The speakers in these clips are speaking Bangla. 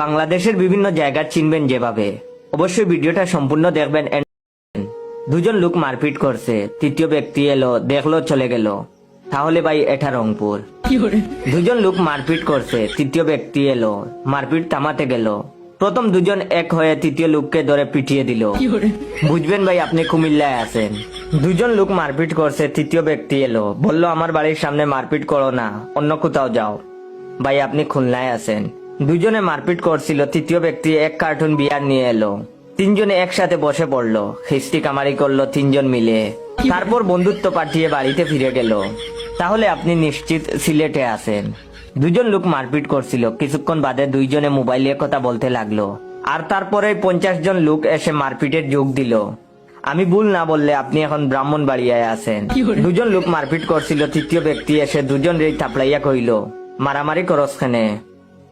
বাংলাদেশের বিভিন্ন জায়গা চিনবেন যেভাবে, অবশ্যই ভিডিওটা সম্পূর্ণ দেখবেন। দুজন লোক মারপিট করছে, তৃতীয় ব্যক্তি এলো, দেখলো, চলে গেল। তাহলে ভাই এটা রংপুর। দুজন লোক মারপিট করছে, তৃতীয় ব্যক্তি এলো, মারপিট থামাতে গেল। প্রথম দুজন এক হয়ে তৃতীয় লোককে ধরে পিটিয়ে দিল। বুঝবেন ভাই আপনি কুমিল্লায় আছেন। দুজন লোক মারপিট করছে, তৃতীয় ব্যক্তি এলো, বলল আমার বাড়ির সামনে মারপিট করো না, অন্য কোথাও যাও। ভাই আপনি খুলনায় আছেন। দুজনে মারপিট করছিল, তৃতীয় ব্যক্তি এক কার্টুন বিয়ার নিয়ে এলো। তিনজনে একসাথে বসে পড়লো, খিস্তি কামারি করলো তিনজন মিলে। তারপর বন্ধুত্ব পাঠিয়ে বাড়িতে ফিরে গেল। তাহলে আপনি নিশ্চিত সিলেটে আছেন। দুজন লোক মারপিট করছিল, কিছুক্ষণ বাদে দুইজনে মোবাইলে কথা বলতে লাগলো। আর তারপরে 50 জন লোক এসে মারপিটের যোগ দিল। আমি ভুল না বললে আপনি এখন ব্রাহ্মণবাড়িয়ায় আছেন। দুজন লোক মারপিট করছিল, তৃতীয় ব্যক্তি এসে দুজন রে থাপড়াইয়া কইল মারামারি করস খানে।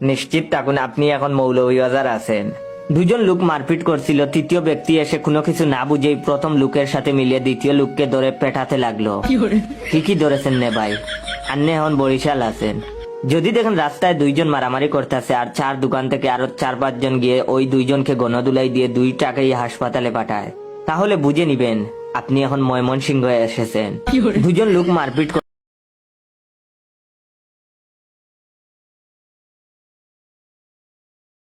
নিশ্চিত থাকুন আপনি এখন মৌলভীবাজার আছেন। দুজন লোক মারপিট করছিল, তৃতীয় ব্যক্তি এসে কোনো কিছু না বুঝেই প্রথম লোকের সাথে মিলিয়ে দ্বিতীয় লোককে ধরে পেটাতে লাগলো। কি ধরেছেন নে ভাই? আন্নে এখন বরিশাল আছেন। যদি দেখেন রাস্তায় দুইজন মারামারি করতেছে আর চার দোকান থেকে আরো 4-5 জন গিয়ে ওই দুইজনকে গণদুলাই দিয়ে 2 টাকাই হাসপাতালে পাঠায়, তাহলে বুঝে নিবেন আপনি এখন ময়মনসিংহে এসেছেন। দুজন লোক মারপিট